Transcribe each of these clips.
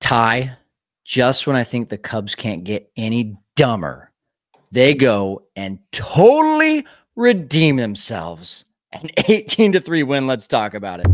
Ty, just when I think the Cubs can't get any dumber, they go and totally redeem themselves. An 18-3 win. Let's talk about it.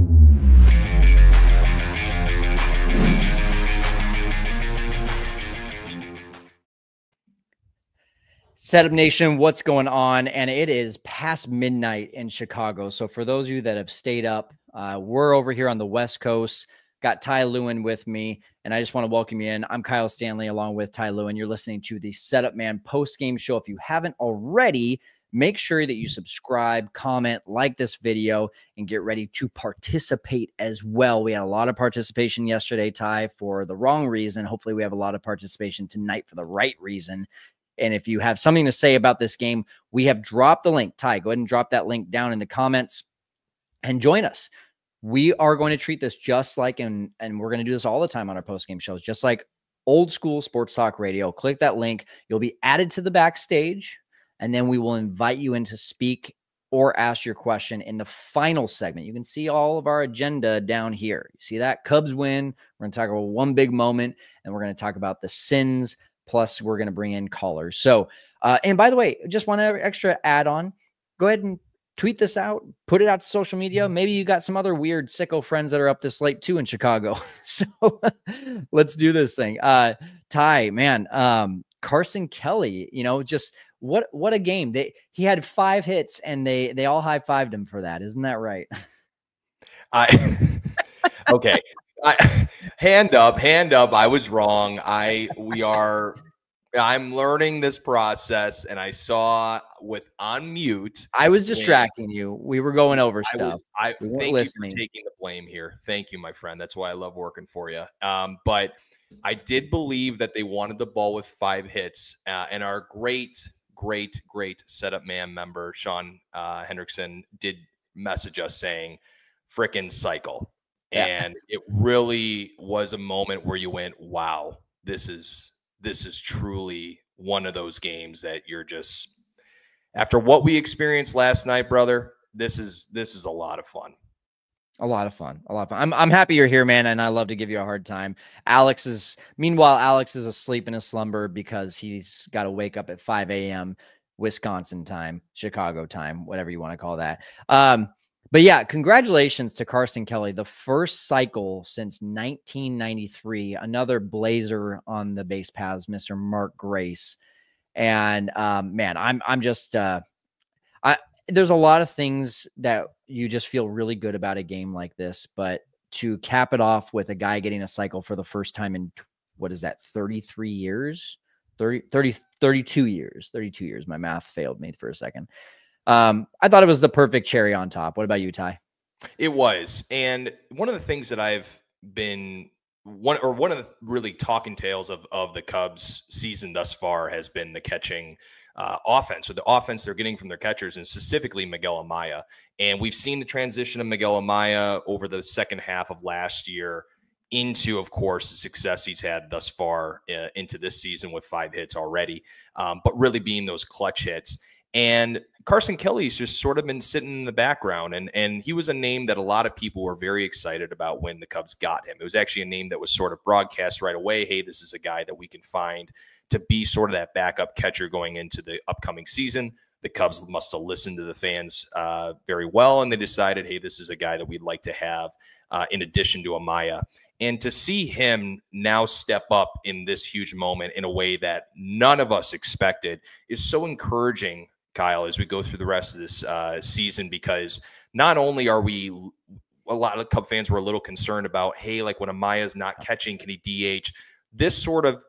Setup Nation, what's going on? And it is past midnight in Chicago. So for those of you that have stayed up, we're over here on the West Coast. Got Ty Lewin with me, and I just want to welcome you in. I'm Kyle Stanley along with Ty Lewin. You're listening to the Setup Man post-game show. If you haven't already, make sure that you subscribe, comment, like this video, and get ready to participate as well. We had a lot of participation yesterday, Ty, for the wrong reason. Hopefully we have a lot of participation tonight for the right reason. And if you have something to say about this game, we have dropped the link. Ty, go ahead and drop that link down in the comments and join us. We are going to treat this just like, and we're going to do this all the time on our post-game shows, just like old school sports talk radio. Click that link. You'll be added to the backstage, and then we will invite you in to speak or ask your question in the final segment. You can see all of our agenda down here. You see that? Cubs win. We're going to talk about one big moment, and we're going to talk about the sins. Plus, we're going to bring in callers. So, and by the way, just one extra add-on. Go ahead and tweet this out, put it out to social media. Maybe you got some other weird sicko friends that are up this late too in Chicago. So let's do this thing. Ty, man, Carson Kelly, you know, just what a game. He had 5 hits and they all high-fived him for that. Isn't that right? Okay. Hand up. I was wrong. I'm learning this process, and I saw on mute. I was distracting you. We were going over stuff. Thank you for taking the blame here. Thank you, my friend. That's why I love working for you. But I did believe that they wanted the ball with 5 hits, and our great setup man member, Sean Hendrickson, did message us saying, frickin' cycle. Yeah. And it really was a moment where you went, wow, this is truly one of those games that you're just, after what we experienced last night, brother, this is a lot of fun. A lot of fun. I'm happy you're here, man, and I love to give you a hard time. Meanwhile, Alex is asleep in his slumber because he's got to wake up at 5 a.m. Wisconsin time, Chicago time, whatever you want to call that. But yeah, congratulations to Carson Kelly, the first cycle since 1993. Another Blazer on the base paths, Mr. Mark Grace. And man, I'm just there's a lot of things that you just feel really good about a game like this, but to cap it off with a guy getting a cycle for the first time in, what is that, 33 years? 32 years. My math failed me for a second. I thought it was the perfect cherry on top. What about you, Ty? It was. And one of the things that I've been one of the really talking tales of the Cubs season thus far has been the catching offense, or the offense they're getting from their catchers, and specifically Miguel Amaya. And we've seen the transition of Miguel Amaya over the second half of last year into, of course, the success he's had thus far into this season with 5 hits already, but really being those clutch hits. And Carson Kelly's just sort of been sitting in the background, and he was a name that a lot of people were very excited about when the Cubs got him. It was actually a name that was sort of broadcast right away. Hey, this is a guy that we can find to be sort of that backup catcher going into the upcoming season. The Cubs must have listened to the fans very well, and they decided, hey, this is a guy that we'd like to have in addition to Amaya. And to see him now step up in this huge moment in a way that none of us expected is so encouraging, Kyle, as we go through the rest of this season, because not only are we, a lot of Cub fans were a little concerned about, hey, like when Amaya's not catching, can he DH? This sort of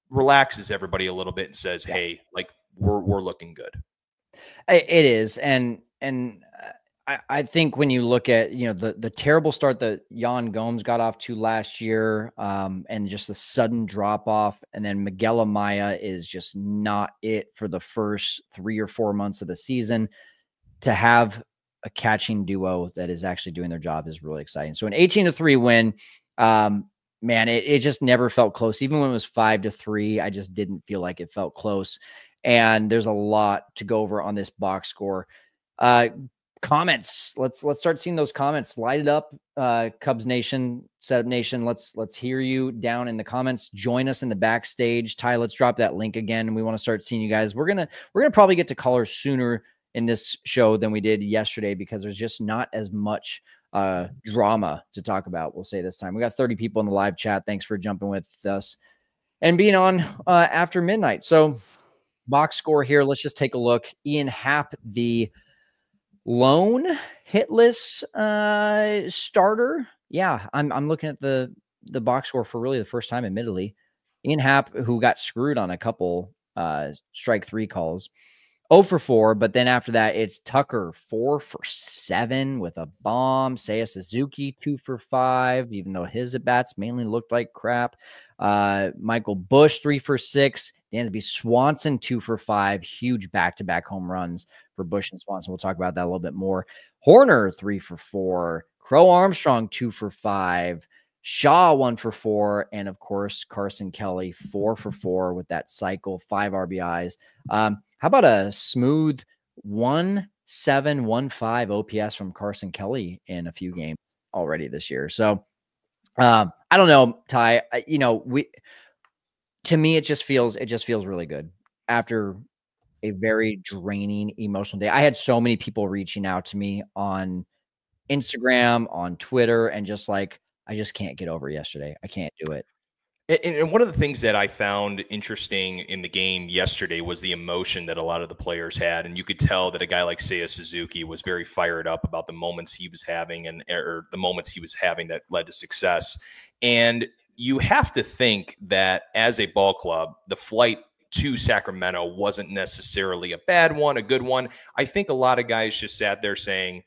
relaxes everybody a little bit and says, hey, like we're looking good. It is. And I think when you look at, you know, the terrible start that Yan Gomes got off to last year, and just the sudden drop off, and then Miguel Amaya is just not it for the first 3 or 4 months of the season. To have a catching duo that is actually doing their job is really exciting. So an 18-3 win, man, it just never felt close. Even when it was 5-3, I just didn't feel like it felt close. And there's a lot to go over on this box score. comments. Let's start seeing those comments. Light it up, Cubs Nation, Setup Nation. Let's hear you down in the comments. Join us in the backstage. Ty, let's drop that link again. We want to start seeing you guys. We're gonna probably get to callers sooner in this show than we did yesterday because there's just not as much drama to talk about. We'll say this time. We got 30 people in the live chat. Thanks for jumping with us and being on after midnight. So box score here. Let's just take a look. Ian Happ, the lone hitless starter. Yeah, I'm looking at the box score for really the first time, admittedly. Ian Happ, who got screwed on a couple strike 3 calls. 0 for 4, but then after that, it's Tucker 4 for 7 with a bomb. Seiya Suzuki 2 for 5, even though his at-bats mainly looked like crap. Michael Busch 3 for 6. Dansby Swanson 2 for 5. Huge back-to-back home runs for Busch and Swanson. We'll talk about that a little bit more. Horner 3 for 4. Crow Armstrong 2 for 5. Shaw 1 for 4, and of course Carson Kelly 4 for 4 with that cycle, 5 RBIs. How about a smooth 1.715 OPS from Carson Kelly in a few games already this year? So I don't know, Ty. To me, it just feels really good after a very draining emotional day. I had so many people reaching out to me on Instagram, on Twitter, and just like, I just can't get over yesterday. I can't do it. And one of the things that I found interesting in the game yesterday was the emotion that a lot of the players had. And you could tell that a guy like Seiya Suzuki was very fired up about the moments he was having or the moments he was having that led to success. And you have to think that as a ball club, the flight to Sacramento wasn't necessarily a bad one, a good one. I think a lot of guys just sat there saying,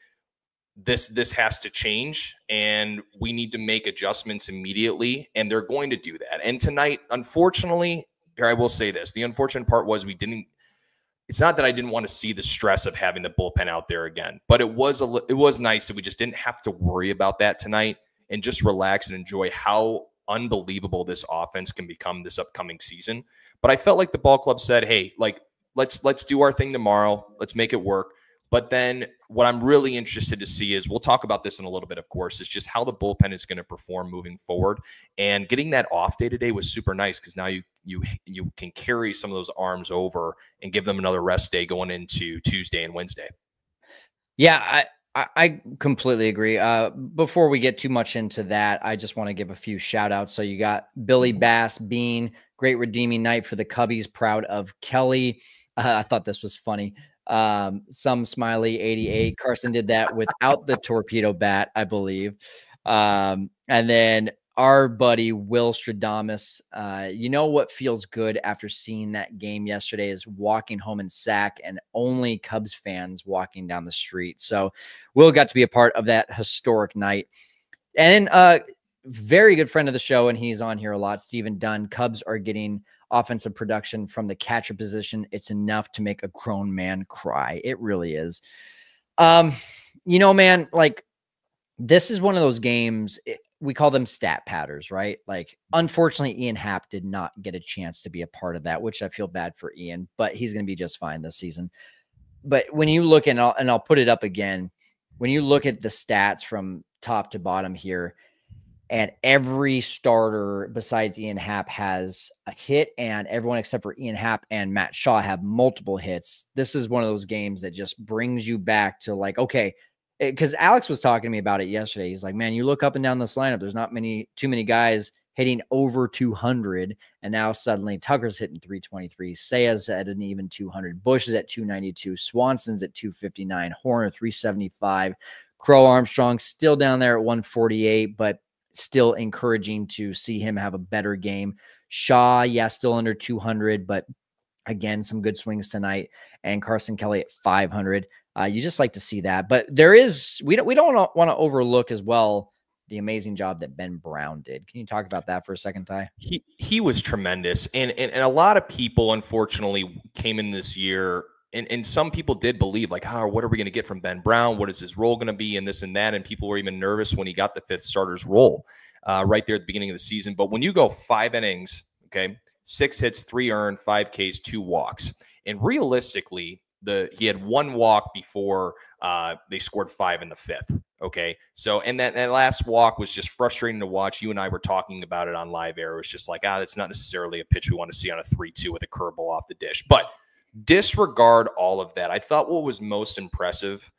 this has to change and we need to make adjustments immediately, and they're going to do that. And tonight, unfortunately, here I will say this, the unfortunate part was it's not that I didn't want to see the stress of having the bullpen out there again, but it was nice that we just didn't have to worry about that tonight and just relax and enjoy how unbelievable this offense can become this upcoming season. But I felt like the ball club said, hey, like let's do our thing tomorrow. Let's make it work. But then what I'm really interested to see is, we'll talk about this in a little bit, of course, is just how the bullpen is going to perform moving forward. And getting that off day today was super nice because now you can carry some of those arms over and give them another rest day going into Tuesday and Wednesday. Yeah, I completely agree. Before we get too much into that, I just want to give a few shout outs. So you got Billy Bass Bean, great redeeming night for the Cubbies. Proud of Kelly. I thought this was funny. Some smiley 88. Carson did that without the torpedo bat, I believe. And then our buddy Will Stradamus, you know what feels good after seeing that game yesterday is walking home in Sac and only Cubs fans walking down the street. So Will got to be a part of that historic night. And very good friend of the show, and he's on here a lot, Stephen Dunn. Cubs are getting offensive production from the catcher position. It's enough to make a grown man cry. It really is. Man, like, this is one of those games, we call them stat patters, right? Like, unfortunately, Ian Happ did not get a chance to be a part of that, which I feel bad for Ian, but he's going to be just fine this season. But when you look, and I'll put it up again, when you look at the stats from top to bottom here, and every starter besides Ian Happ has a hit, and everyone except for Ian Happ and Matt Shaw have multiple hits. This is one of those games that just brings you back to, like, okay, because Alex was talking to me about it yesterday. He's like, man, you look up and down this lineup, there's not too many guys hitting over 200, and now suddenly Tucker's hitting 323, Seiya's at an even 200, Busch is at 292, Swanson's at 259, Horner 375, Crow Armstrong still down there at 148, but still encouraging to see him have a better game. Shaw, yeah, still under 200, but again, some good swings tonight. And Carson Kelly at 500. You just like to see that. But we don't want to overlook as well the amazing job that Ben Brown did. Can you talk about that for a second, Ty? He was tremendous. And a lot of people, unfortunately, came in this year, and some people did believe, like, what are we going to get from Ben Brown? What is his role going to be, and this and that? And people were even nervous when he got the 5th starter's role right there at the beginning of the season. But when you go 5 innings, okay, 6 hits, 3 earned, 5 Ks, 2 walks, and realistically, he had one walk before they scored 5 in the 5th. Okay. So, and that last walk was just frustrating to watch. You and I were talking about it on live air. It was just like, that's not necessarily a pitch we want to see on a 3-2 with a curveball off the dish. But disregard all of that. I thought what was most impressive,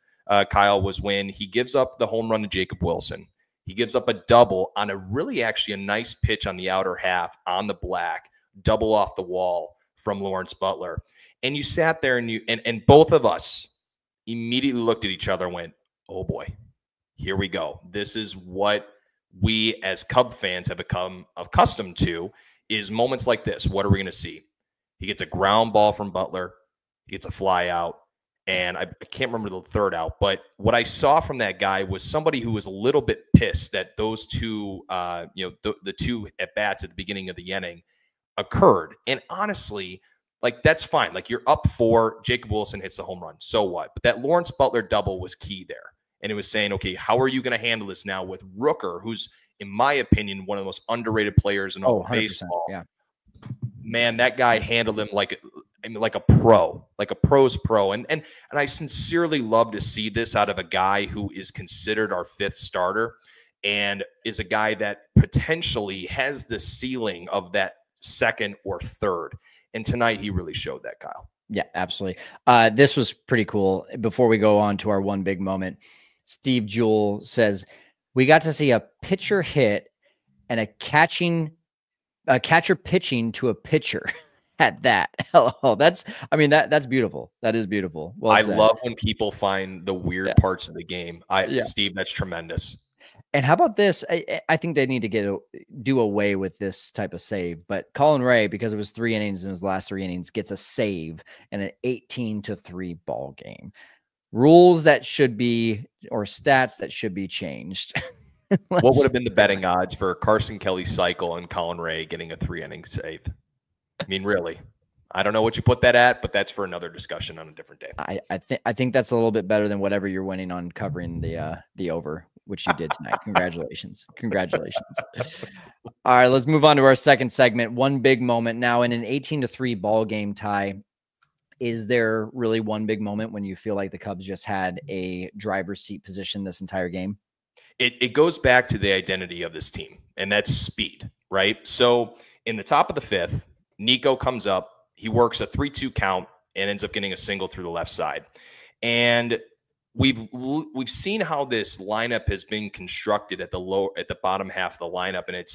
Kyle, was when he gives up the home run to Jacob Wilson. He gives up a double on a really actually a nice pitch on the outer half on the black, double off the wall from Lawrence Butler. And you sat there and both of us immediately looked at each other and went, oh boy, here we go. This is what we as Cub fans have become accustomed to, is moments like this. What are we going to see? He gets a ground ball from Butler. He gets a fly out. And I can't remember the third out. But what I saw from that guy was somebody who was a little bit pissed that those two, the two at-bats at the beginning of the inning occurred. And honestly, like, that's fine. Like, you're up 4, Jacob Wilson hits the home run. So what? But that Lawrence Butler double was key there. And it was saying, okay, how are you going to handle this now with Rooker, who's, in my opinion, one of the most underrated players in all of baseball? Yeah. Man, that guy handled him like a pro, like a pro's pro. And I sincerely love to see this out of a guy who is considered our 5th starter and is a guy that potentially has the ceiling of that 2nd or 3rd. And tonight he really showed that, Kyle. Yeah, absolutely. This was pretty cool. Before we go on to our one big moment, Steve Jewell says, we got to see a pitcher hit and a catcher pitching to a pitcher at that. Hello. That's beautiful. That is beautiful. Well I said. love when people find the weird parts of the game. Steve, that's tremendous. And how about this? I think they need to do away with this type of save. But Colin Ray, because it was 3 innings in his last 3 innings, gets a save in an 18-3 ball game. Rules that should be, or stats that should be changed. What would have been the betting odds for Carson Kelly cycle and Colin Ray getting a 3-inning save? I mean, really, I don't know what you put that at, but that's for another discussion on a different day. I think that's a little bit better than whatever you're winning on covering the over, which you did tonight. Congratulations. All right, let's move on to our second segment. One big moment now in an 18-3 ball game tie. Is there really one big moment when you feel like the Cubs just had a driver's seat position this entire game? It goes back to the identity of this team, and that's speed, right? So in the top of the 5th, Nico comes up, he works a 3-2 count and ends up getting a single through the left side. And we've seen how this lineup has been constructed at the bottom half of the lineup, and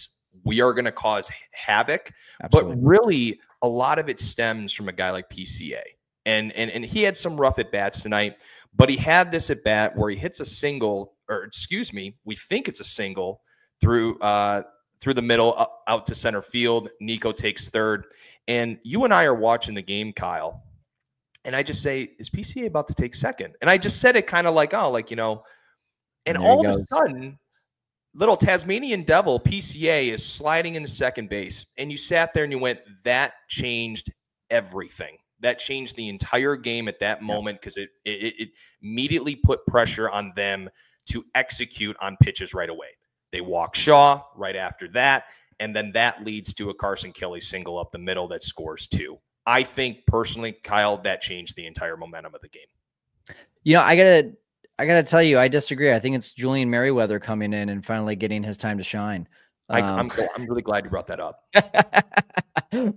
we are going to cause havoc. Absolutely. But really, a lot of it stems from a guy like PCA. And he had some rough at-bats tonight, but he had this at-bat where he hits a single, or excuse me, we think it's a single through the middle out to center field. Nico takes 3rd. And you and I are watching the game, Kyle. And I just say, is PCA about to take 2nd? And I just said it kind of like, and all of a sudden, little Tasmanian devil PCA is sliding into second base. And you sat there and you went, that changed everything. That changed the entire game at that moment, because it immediately put pressure on them to execute on pitches right away. They walk Shaw right after that, and then that leads to a Carson Kelly single up the middle that scores 2. I think personally, Kyle, that changed the entire momentum of the game. I gotta tell you, I disagree. I think it's Julian Merriweather coming in and finally getting his time to shine. I'm really glad you brought that up.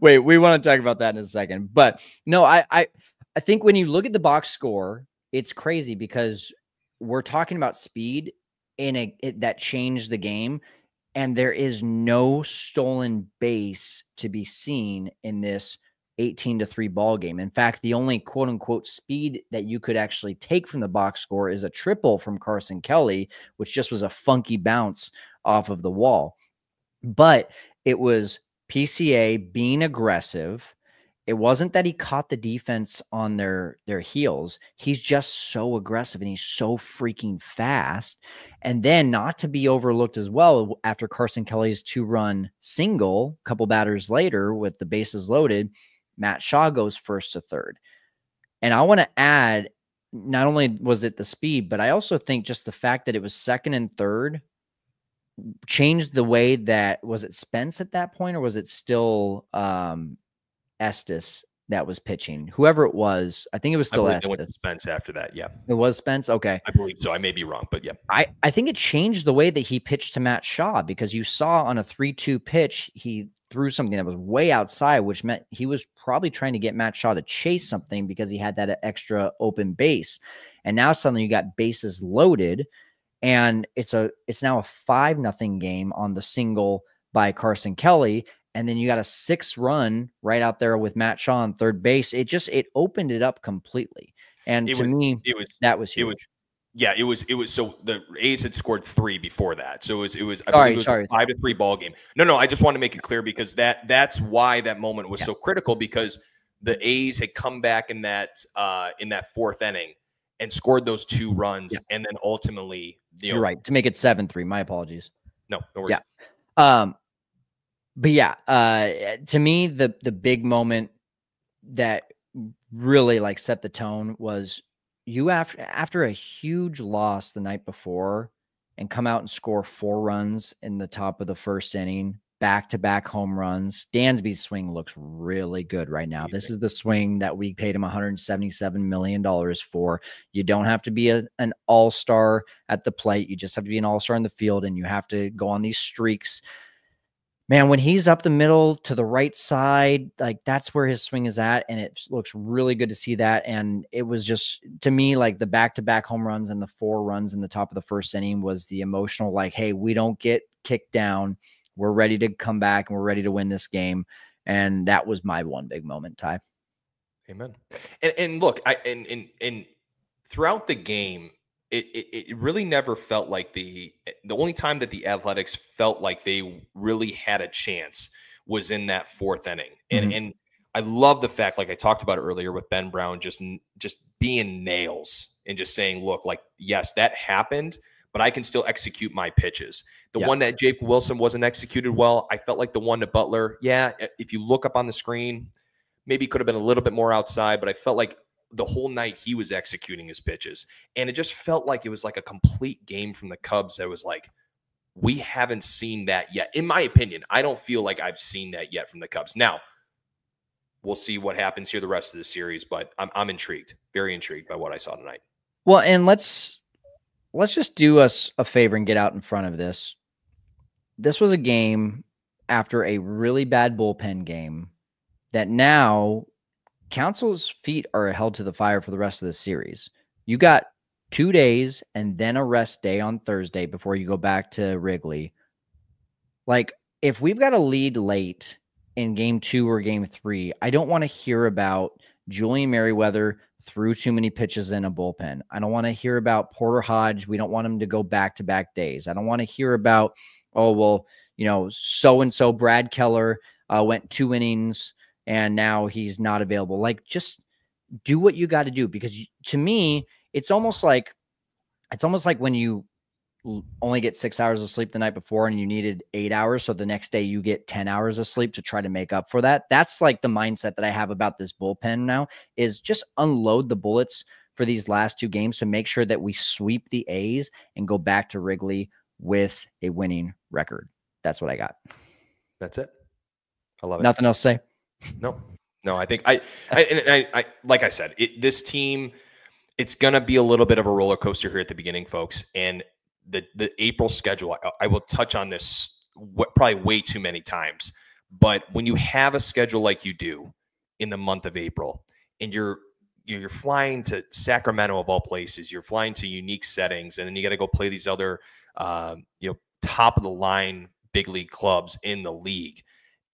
Wait, we want to talk about that in a second. But no, I think when you look at the box score, it's crazy because we're talking about speed that changed the game, and there is no stolen base to be seen in this 18-3 ball game. In fact, the only quote unquote speed that you could actually take from the box score is a triple from Carson Kelly, which just was a funky bounce off of the wall. But it was PCA being aggressive. It wasn't that he caught the defense on their heels. He's just so aggressive and he's so freaking fast. And then, not to be overlooked as well, after Carson Kelly's 2-run single, a couple batters later with the bases loaded, Matt Shaw goes 1st to 3rd. And I want to add, not only was it the speed, but I also think just the fact that it was 2nd and 3rd changed the way that, was it Spence at that point, or was it still Estes that was pitching. Whoever it was, I think it was I still believe they went to Estes. Spence after that. Yeah. It was Spence? Okay. I believe so. I may be wrong, but yeah. I think it changed the way that he pitched to Matt Shaw, because you saw on a 3-2 pitch, he threw something that was way outside, which meant he was probably trying to get Matt Shaw to chase something because he had that extra open base. And now suddenly you got bases loaded, and it's now a 5-0 game on the single by Carson Kelly. And then you got a 6-run right out there with Matt Shaw on third base. It opened it up completely. And to me, that was huge. It was. So the A's had scored 3 before that. So it was I believe it was a 5-3 ball game. No, I just want to make it clear, because that's why that moment was so critical, because the A's had come back in that 4th inning and scored those 2 runs, and then ultimately, you're right, to make it 7-3. My apologies. No worries. Yeah. But yeah, to me, the big moment that really like set the tone was you after a huge loss the night before, and come out and score 4 runs in the top of the 1st inning, back-to-back home runs. Dansby's swing looks really good right now. This is the swing that we paid him $177 million for. You don't have to be an all-star at the plate. You just have to be an all-star in the field, and you have to go on these streaks. Man, when he's up the middle to the right side, like that's where his swing is at. And it looks really good to see that. And it was just, to me, like the back-to-back home runs and the 4 runs in the top of the 1st inning was the emotional, like, hey, we don't get kicked down. We're ready to come back and we're ready to win this game. And that was my one big moment, Ty. Amen. And look, and throughout the game, it really never felt like the only time that the Athletics felt like they really had a chance was in that 4th inning. And I love the fact, like I talked about earlier with Ben Brown, just being nails and just saying, look, like, yes, that happened, but I can still execute my pitches. The one that Jake Wilson wasn't executed well, I felt like the one to Butler, if you look up on the screen, maybe could have been a little bit more outside, but I felt like the whole night he was executing his pitches. And it just felt like it was like a complete game from the Cubs that was like, we haven't seen that yet. In my opinion, I don't feel like I've seen that yet from the Cubs. Now, we'll see what happens here the rest of the series, but I'm intrigued, very intrigued by what I saw tonight. Well, and let's just do us a favor and get out in front of this. This was a game after a really bad bullpen game that now Council's feet are held to the fire for the rest of the series. You got 2 days and then a rest day on Thursday before you go back to Wrigley. Like, if we've got a lead late in game 2 or game 3, I don't want to hear about Julian Merriweather threw too many pitches in a bullpen. I don't want to hear about Porter Hodge. We don't want him to go back-to-back days. I don't want to hear about, oh, well, so-and-so Brad Keller went 2 innings and now he's not available. Like, just do what you got to do, because to me, it's almost like when you only get 6 hours of sleep the night before and you needed 8 hours. So the next day you get 10 hours of sleep to try to make up for that. That's like the mindset that I have about this bullpen now, is just unload the bullets for these last 2 games to make sure that we sweep the A's and go back to Wrigley with a winning record. That's what I got. That's it. I love it. Nothing else to say? No, I think I like I said, this team, it's going to be a little bit of a roller coaster here at the beginning, folks. And the April schedule, I will touch on this probably way too many times. But when you have a schedule like you do in the month of April, and you're flying to Sacramento of all places, you're flying to unique settings, and then you got to go play these other top of the line big league clubs in the league,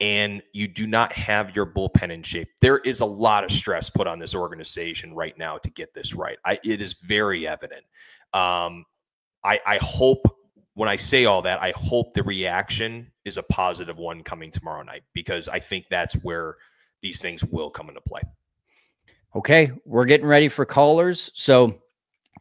and you do not have your bullpen in shape. There is a lot of stress put on this organization right now to get this right. It is very evident. I hope, when I say all that, I hope the reaction is a positive one coming tomorrow night, because I think that's where these things will come into play. Okay, we're getting ready for callers. So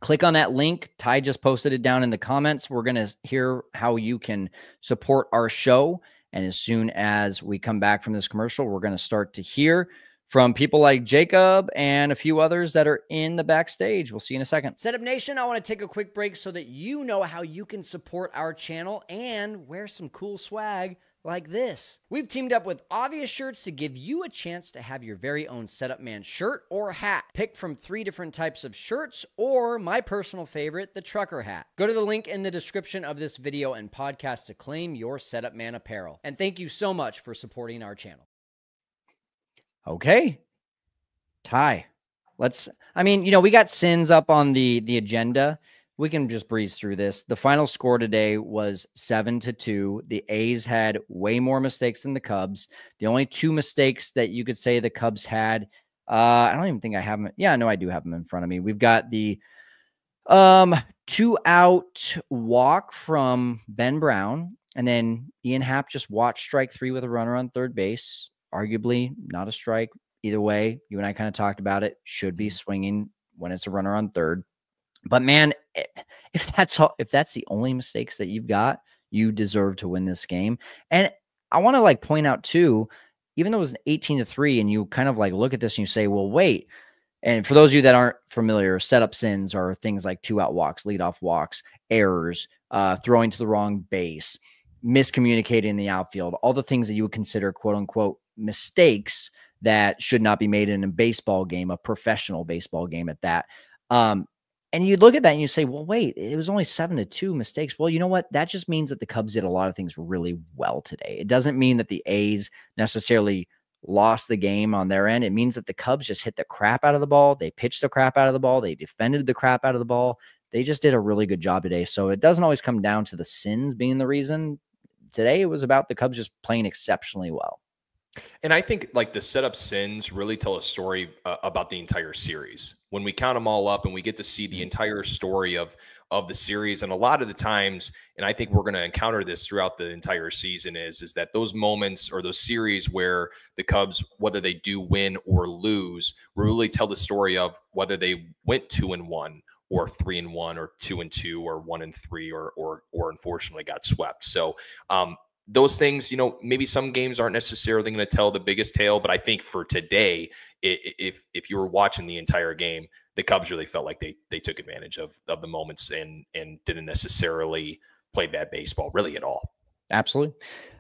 click on that link. Ty just posted it down in the comments. We're going to hear how you can support our show. And as soon as we come back from this commercial, we're going to start to hear from people like Jacob and a few others that are in the backstage. We'll see you in a second. Setup Nation, I want to take a quick break so that you know how you can support our channel and wear some cool swag like this. We've teamed up with Obvious Shirts to give you a chance to have your very own Setup Man shirt or hat. Pick from 3 different types of shirts or my personal favorite, the trucker hat. Go to the link in the description of this video and podcast to claim your Setup Man apparel. And thank you so much for supporting our channel. Okay. Ty, we got sins up on the agenda. We can just breeze through this. The final score today was 7-2. The A's had way more mistakes than the Cubs. The only 2 mistakes that you could say the Cubs had, I don't even think I have them. Yeah, no, I do have them in front of me. We've got the 2-out walk from Ben Brown, and then Ian Happ just watched strike 3 with a runner on third base. Arguably not a strike. Either way, you and I kind of talked about it. Should be swinging when it's a runner on third. But man, if that's the only mistakes that you've got, you deserve to win this game. And I want to point out too, even though it was an 18-3, and you kind of look at this and you say, well, wait. And for those of you that aren't familiar, setup sins are things like 2-out walks, leadoff walks, errors, throwing to the wrong base, miscommunicating in the outfield, all the things that you would consider quote unquote mistakes that should not be made in a baseball game, a professional baseball game at that. And you look at that and you say, well, wait, it was only 7-2 mistakes. Well, you know what? That just means that the Cubs did a lot of things really well today. It doesn't mean that the A's necessarily lost the game on their end. It means that the Cubs just hit the crap out of the ball. They pitched the crap out of the ball. They defended the crap out of the ball. They just did a really good job today. So it doesn't always come down to the sins being the reason. Today it was about the Cubs just playing exceptionally well. And I think the setup sins really tell a story about the entire series. When we count them all up and we get to see the entire story of the series, and a lot of the times, and I think we're going to encounter this throughout the entire season, is that those moments or those series where the Cubs, whether they do win or lose, really tell the story of whether they went 2-1 or 3-1 or 2-2 or 1-3 or unfortunately got swept. So those things, maybe some games aren't necessarily going to tell the biggest tale, but I think for today, if you were watching the entire game, the Cubs really felt like they took advantage of the moments and didn't necessarily play bad baseball really at all. Absolutely.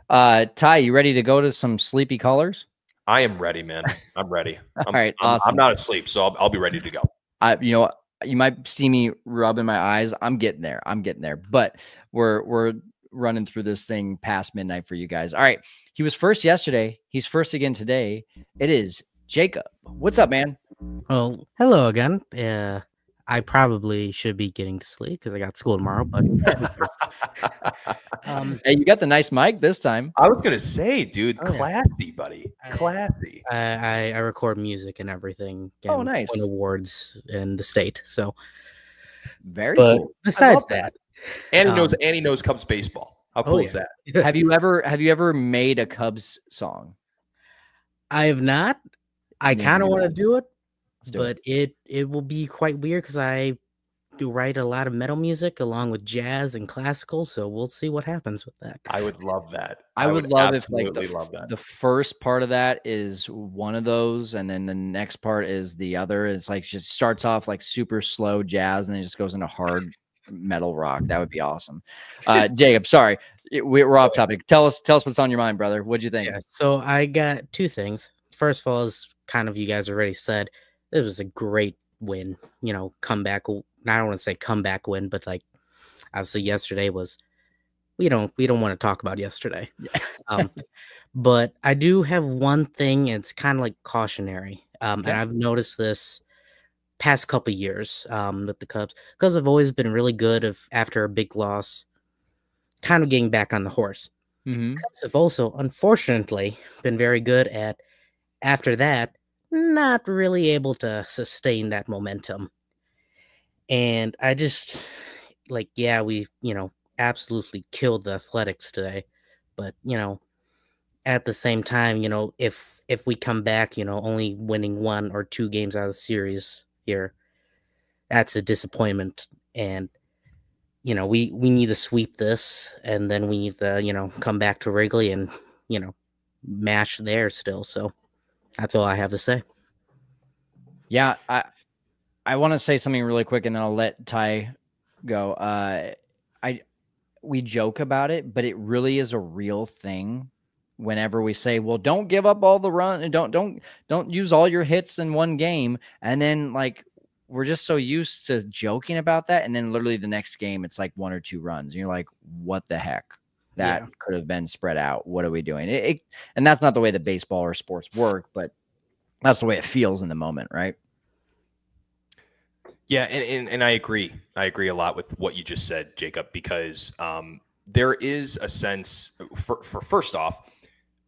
Ty, you ready to go to some sleepy callers? I am ready, man. I'm ready. All right, awesome. I'm not asleep, so I'll be ready to go. You might see me rubbing my eyes. I'm getting there. But we're running through this thing past midnight for you guys. All right. He was first yesterday. He's first again today. It is Jacob. What's up, man? Well, hello again. I probably should be getting to sleep because I got school tomorrow, but hey, you got the nice mic this time. I was gonna say, dude, classy, buddy. Classy. I record music and everything. Oh, nice. Win awards in the state. So very cool. Besides that. And he knows Cubs baseball. How cool is that? Have you ever made a Cubs song? I have not. I kind of want to do it, but it will be quite weird because I do write a lot of metal music along with jazz and classical. So we'll see what happens with that. I would love that. I would love if the first part of that is one of those, and then the next part is the other. It's just starts off super slow jazz, and then it just goes into hard metal rock. That would be awesome. Jacob, sorry, we're off topic. Tell us what's on your mind, brother. What'd you think? Yeah, so I got 2 things. First of all, as kind of you guys already said, it was a great win. Comeback. I don't want to say comeback win, but obviously yesterday was. We don't want to talk about yesterday. But I do have one thing. It's kind of cautionary. And I've noticed this past couple years with the Cubs, because I've always been really good after a big loss, kind of getting back on the horse. Mm-hmm. Cubs have also, unfortunately, been very good at, after that, not really able to sustain that momentum. And I just, we, absolutely killed the Athletics today. But, at the same time, if we come back, only winning 1 or 2 games out of the series here, that's a disappointment. And, we need to sweep this, and then we need to, come back to Wrigley and, mash there still. So That's all I have to say. Yeah, I want to say something really quick, and then I'll let Ty go. We joke about it, but it really is a real thing. Whenever we say, "Well, don't give up all the run, and don't use all your hits in one game," and then like we're just so used to joking about that, and then literally the next game it's like 1 or 2 runs, and you're like, "What the heck? That could have been spread out. What are we doing?" And that's not the way that baseball or sports work, but that's the way it feels in the moment, right? Yeah, and I agree. I agree a lot with what you just said, Jacob, because there is a sense for first off,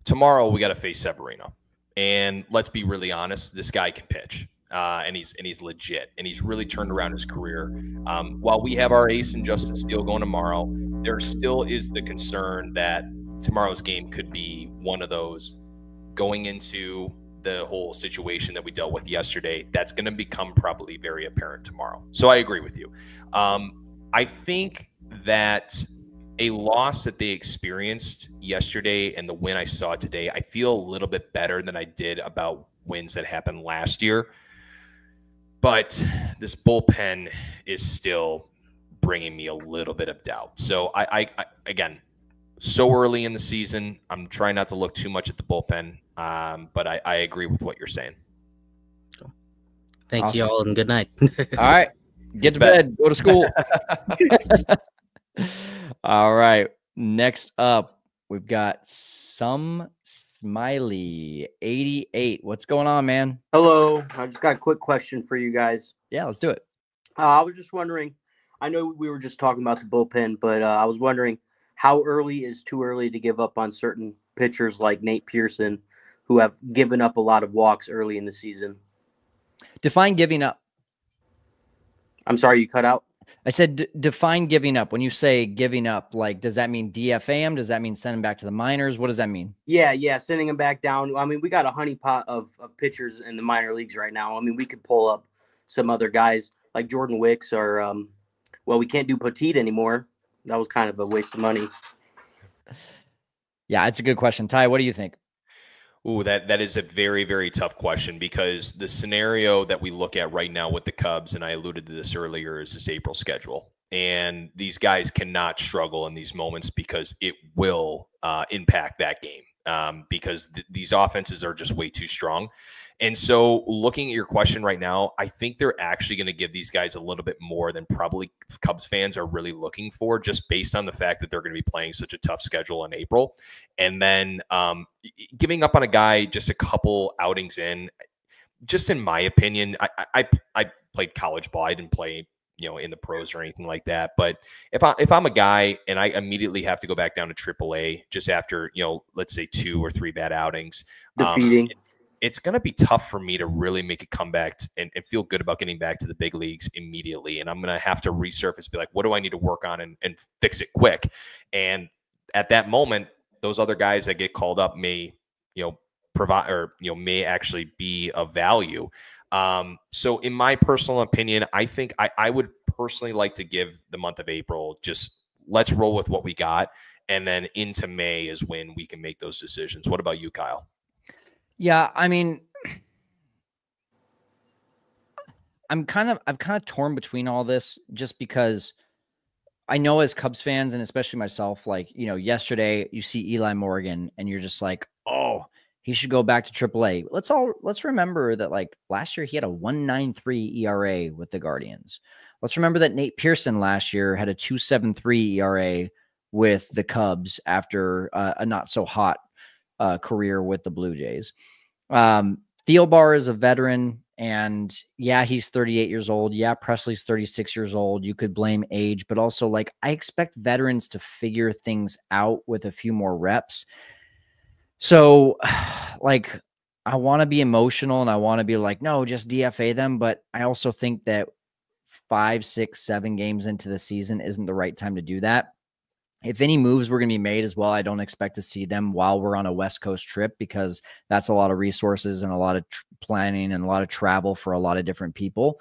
tomorrow we got to face Severino, and let's be really honest, this guy can pitch, and he's legit, and he's really turned around his career. While we have our ace in Justin Steele going tomorrow, there still is the concern that tomorrow's game could be one of those going into the whole situation that we dealt with yesterday. That's going to become probably very apparent tomorrow. So I agree with you. I think that a loss that they experienced yesterday and the win I saw today, I feel a little bit better than I did about wins that happened last year. But this bullpen is still bringing me a little bit of doubt. So I again, so early in the season, I'm trying not to look too much at the bullpen, but I agree with what you're saying. Thank you all, and good night. All right. Get to bed. Go to school. All right. Next up, we've got Some Smiley 88. What's going on, man? Hello. I just got a quick question for you guys. Yeah, let's do it. I was just wondering, I know we were just talking about the bullpen, but I was wondering, how early is too early to give up on certain pitchers like Nate Pearson, who have given up a lot of walks early in the season? Define giving up. I'm sorry, you cut out? I said define giving up. When you say giving up, like, does that mean DFA him? Does that mean send him back to the minors? What does that mean? Yeah, sending him back down. I mean, we got a honeypot of pitchers in the minor leagues right now. I mean, we could pull up some other guys like Jordan Wicks or, well, we can't do Petit anymore. That was kind of a waste of money. Yeah, it's a good question. Ty, what do you think? Ooh, that is a very, very tough question, because the scenario that we look at right now with the Cubs, and I alluded to this earlier, is this April schedule. And these guys cannot struggle in these moments because it will impact that game, because these offenses are just way too strong. And so looking at your question right now, I think they're actually going to give these guys a little bit more than probably Cubs fans are really looking for, just based on the fact that they're going to be playing such a tough schedule in April. And then giving up on a guy just a couple outings in, just in my opinion, I played college ball. I didn't play, in the pros or anything like that. But if I'm a guy and I immediately have to go back down to AAA just after, let's say 2 or 3 bad outings, defeating. It's going to be tough for me to really make a comeback and feel good about getting back to the big leagues immediately. And I'm going to have to resurface, be like, what do I need to work on and fix it quick? And at that moment, those other guys that get called up may, provide, or, may actually be of value. So in my personal opinion, I think I would personally like to give the month of April, just let's roll with what we got. And then into May is when we can make those decisions. What about you, Kyle? Yeah, I mean, I'm kind of torn between all this, just because I know as Cubs fans, and especially myself, like, yesterday you see Eli Morgan and you're just like, oh, he should go back to AAA. Let's remember that, like, last year he had a 1.93 ERA with the Guardians. Let's remember that Nate Pearson last year had a 2.73 ERA with the Cubs after a not so hot career with the Blue Jays. Thielbar is a veteran, and yeah, he's 38 years old. Yeah, Presley's 36 years old. You could blame age, but also, like, I expect veterans to figure things out with a few more reps. So, like, I want to be emotional and I want to be like, no, just DFA them. But I also think that 5, 6, 7 games into the season isn't the right time to do that. If any moves were going to be made as well, I don't expect to see them while we're on a West Coast trip, because that's a lot of resources and a lot of planning and a lot of travel for a lot of different people.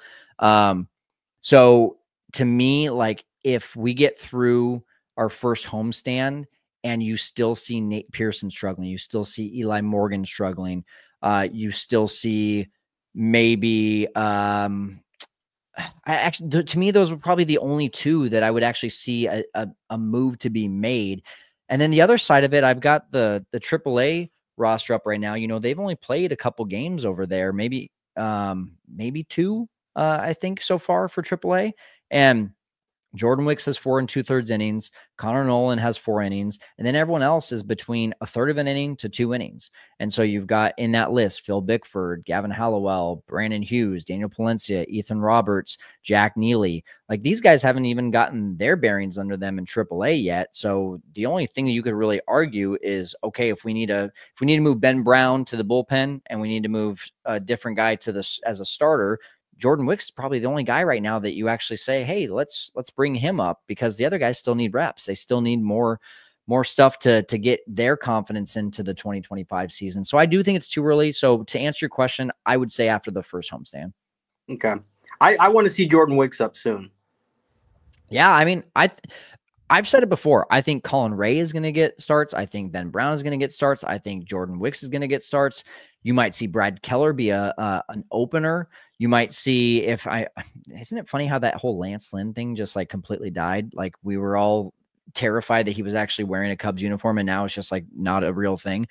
So to me, like, if we get through our first homestand and you still see Nate Pearson struggling, you still see Eli Morgan struggling, You still see maybe to me, those were probably the only two that I would actually see a move to be made. And then the other side of it, I've got the AAA roster up right now. You know, they've only played a couple games over there, maybe two, I think so far for AAA. And Jordan Wicks has 4 2/3 innings. Connor Nolan has 4 innings. And then everyone else is between a third of an inning to 2 innings. And so you've got in that list, Phil Bickford, Gavin Hallowell, Brandon Hughes, Daniel Palencia, Ethan Roberts, Jack Neely. Like, these guys haven't even gotten their bearings under them in AAA yet. So the only thing that you could really argue is, okay, if we need to move Ben Brown to the bullpen and we need to move a different guy to this as a starter, Jordan Wicks is probably the only guy right now that you actually say, hey, let's bring him up, because the other guys still need reps. They still need more stuff to get their confidence into the 2025 season. So I do think it's too early. So to answer your question, I would say after the first homestand. Okay. I want to see Jordan Wicks up soon. Yeah, I mean, I've said it before. I think Colin Ray is going to get starts. I think Ben Brown is going to get starts. I think Jordan Wicks is going to get starts. You might see Brad Keller be an opener. You might see isn't it funny how that whole Lance Lynn thing just like completely died? Like, we were all terrified that he was actually wearing a Cubs uniform, and now it's just like not a real thing.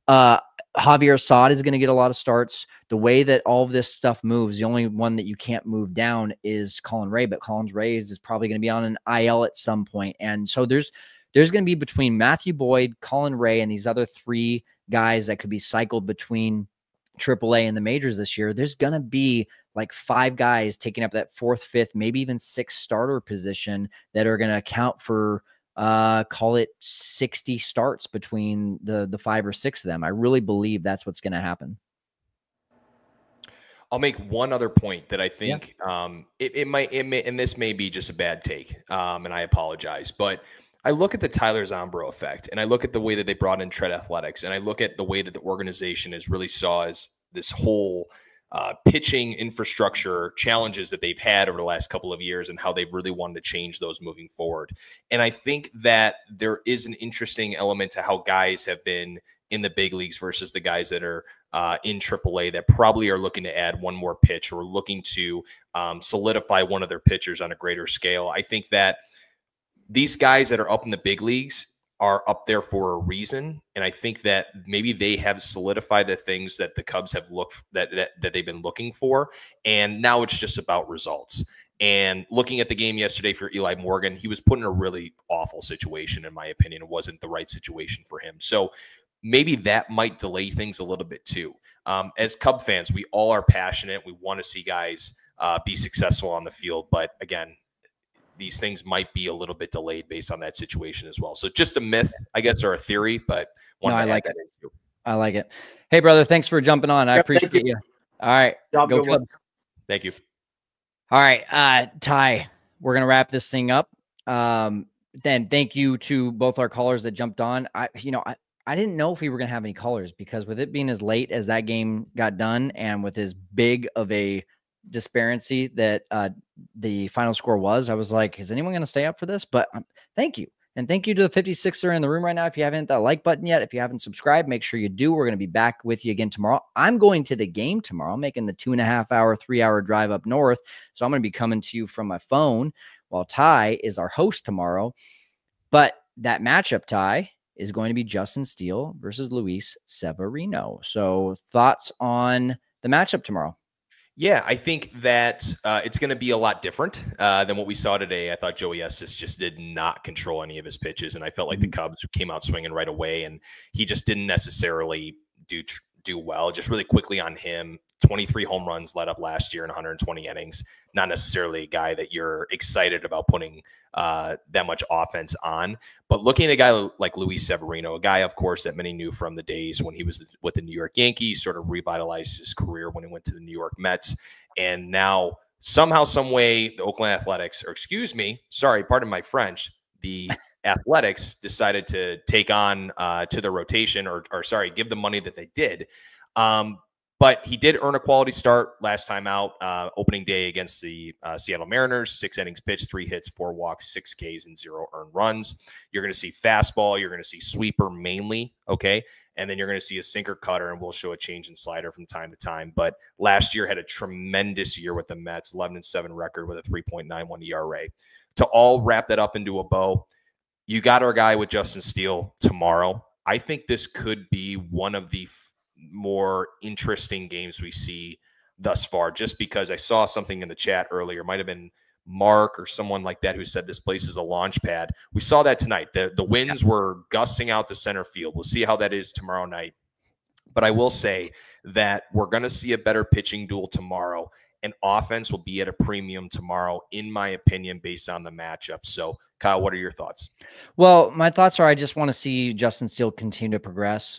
Javier Assad is going to get a lot of starts. The way that all of this stuff moves, the only one that you can't move down is Colin Ray, but Colin Ray is probably going to be on an IL at some point. And so there's going to be, between Matthew Boyd, Colin Ray, and these other 3 guys that could be cycled between AAA and the majors this year, there's going to be like 5 guys taking up that 4th, 5th, maybe even 6th starter position that are going to account for call it 60 starts between the 5 or 6 of them. I really believe that's what's going to happen. I'll make one other point that I think it may, and this may be just a bad take, and I apologize, but I look at the Tyler Zombro effect, and I look at the way that they brought in Tread Athletics, and I look at the way that the organization has really saw as this whole pitching infrastructure challenges that they've had over the last couple of years, and how they've really wanted to change those moving forward. And I think that there is an interesting element to how guys have been in the big leagues versus the guys that are in AAA that probably are looking to add one more pitch or looking to solidify one of their pitchers on a greater scale. I think that these guys that are up in the big leagues are up there for a reason. And I think that maybe they have solidified the things that the Cubs have that they've been looking for. And now it's just about results. And looking at the game yesterday for Eli Morgan, he was put in a really awful situation, in my opinion. It wasn't the right situation for him. So maybe that might delay things a little bit too. As Cub fans, we all are passionate. We want to see guys be successful on the field. But again, these things might be a little bit delayed based on that situation as well. So just a myth, I guess, or a theory, but I like it. I like it. Hey, brother, thanks for jumping on. I appreciate you. All right. Go Cubs. Thank you. All right. Ty, we're going to wrap this thing up. Then thank you to both our callers that jumped on. I didn't know if we were going to have any callers, because with it being as late as that game got done, and with as big of a disparity that the final score was, I was like, is anyone going to stay up for this? But thank you. And thank you to the 56er in the room right now. If you haven't hit that like button yet, if you haven't subscribed, make sure you do. We're going to be back with you again tomorrow. I'm going to the game tomorrow. I'm making the 2.5 hour, 3 hour drive up north. So I'm going to be coming to you from my phone, while Ty is our host tomorrow. But that matchup, Ty, is going to be Justin Steele versus Luis Severino. So thoughts on the matchup tomorrow? Yeah, I think that it's going to be a lot different than what we saw today. I thought Joey Estes just did not control any of his pitches, and I felt like the Cubs came out swinging right away, and he just didn't necessarily do well. Just really quickly on him, 23 home runs led up last year in 120 innings. Not necessarily a guy that you're excited about putting that much offense on. But looking at a guy like Luis Severino, a guy, of course, that many knew from the days when he was with the New York Yankees, sort of revitalized his career when he went to the New York Mets. And now somehow, some way, the Oakland Athletics, or excuse me, sorry, pardon my French, the Athletics decided to take on to the rotation or give the money that they did. But he did earn a quality start last time out, opening day against the Seattle Mariners. 6 innings pitched, 3 hits, 4 walks, 6 Ks, and 0 earned runs. You're going to see fastball. You're going to see sweeper mainly, okay? and then you're going to see a sinker cutter, and we'll show a change in slider from time to time. But last year had a tremendous year with the Mets, 11-7 record with a 3.91 ERA. To all wrap that up into a bow, you got our guy with Justin Steele tomorrow. I think this could be one of the more interesting games we see thus far, just because I saw something in the chat earlier, might have been Mark or someone like that who said this place is a launch pad. We saw that tonight. The winds were gusting out to center field. We'll see how that is tomorrow night. But I will say that we're going to see a better pitching duel tomorrow, and offense will be at a premium tomorrow, in my opinion, based on the matchup. So, Kyle, what are your thoughts? Well, my thoughts are I just want to see Justin Steele continue to progress.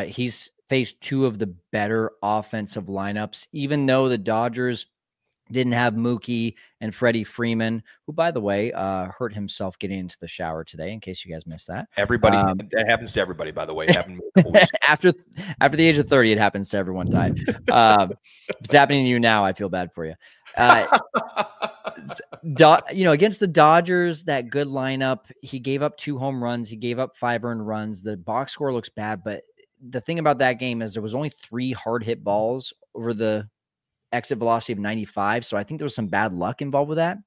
He's faced two of the better offensive lineups, even though the Dodgers didn't have Mookie and Freddie Freeman, who, by the way, hurt himself getting into the shower today, in case you guys missed that. Everybody, that happens to everybody, by the way. It happened after the age of 30, it happens to everyone, Ty. If it's happening to you now, I feel bad for you. Against the Dodgers, that good lineup, he gave up 2 home runs. He gave up 5 earned runs. The box score looks bad, but the thing about that game is there was only 3 hard hit balls over the exit velocity of 95. So I think there was some bad luck involved with that.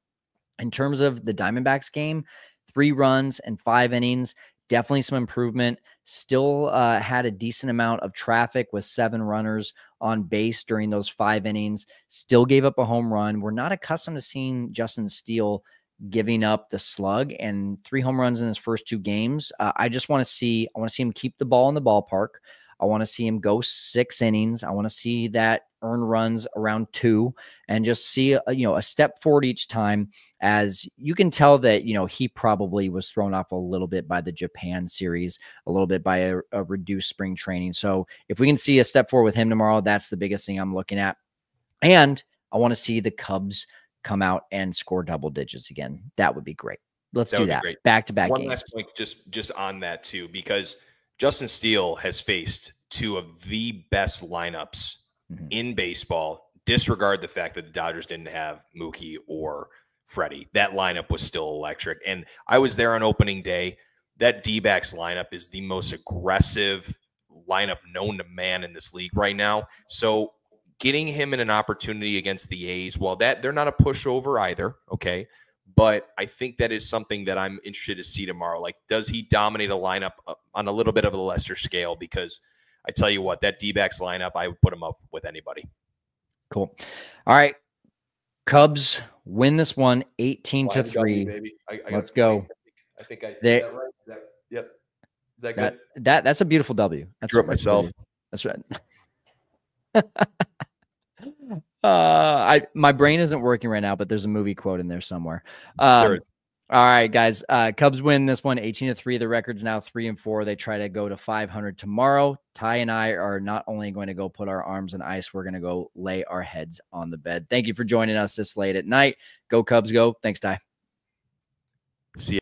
In terms of the Diamondbacks game, 3 runs and 5 innings, definitely some improvement. Still had a decent amount of traffic with 7 runners on base during those 5 innings. Still gave up a home run. We're not accustomed to seeing Justin Steele giving up the slug, and 3 home runs in his first 2 games. I want to see him keep the ball in the ballpark. I want to see him go 6 innings. I want to see that earn runs around 2 and just see, a step forward each time. As you can tell that, he probably was thrown off a little bit by the Japan series, a little bit by a reduced spring training. So if we can see a step forward with him tomorrow, that's the biggest thing I'm looking at. And I want to see the Cubs come out and score double digits again. That would be great. Let's do that. Back-to-back games. One last point just on that too, because Justin Steele has faced 2 of the best lineups in baseball. Disregard the fact that the Dodgers didn't have Mookie or Freddie. That lineup was still electric. And I was there on opening day. That D-backs lineup is the most aggressive lineup known to man in this league right now. So getting him in an opportunity against the A's, well, that they're not a pushover either, okay? But I think that is something that I'm interested to see tomorrow. Like, does he dominate a lineup on a little bit of a lesser scale? Because I tell you what, that D-backs lineup, I would put him up with anybody. Cool. All right. Cubs win this one 18-3. Baby. Let's go. I think I did that right. Yep. Is that good? That's a beautiful W. That's Drew up myself. That's right. My brain isn't working right now, but there's a movie quote in there somewhere. All right, guys. Cubs win this one 18-3. The record's now 3-4. They try to go to 500 tomorrow. Ty and I are not only going to go put our arms in ice, we're going to go lay our heads on the bed. Thank you for joining us this late at night. Go Cubs, go. Thanks, Ty. See you.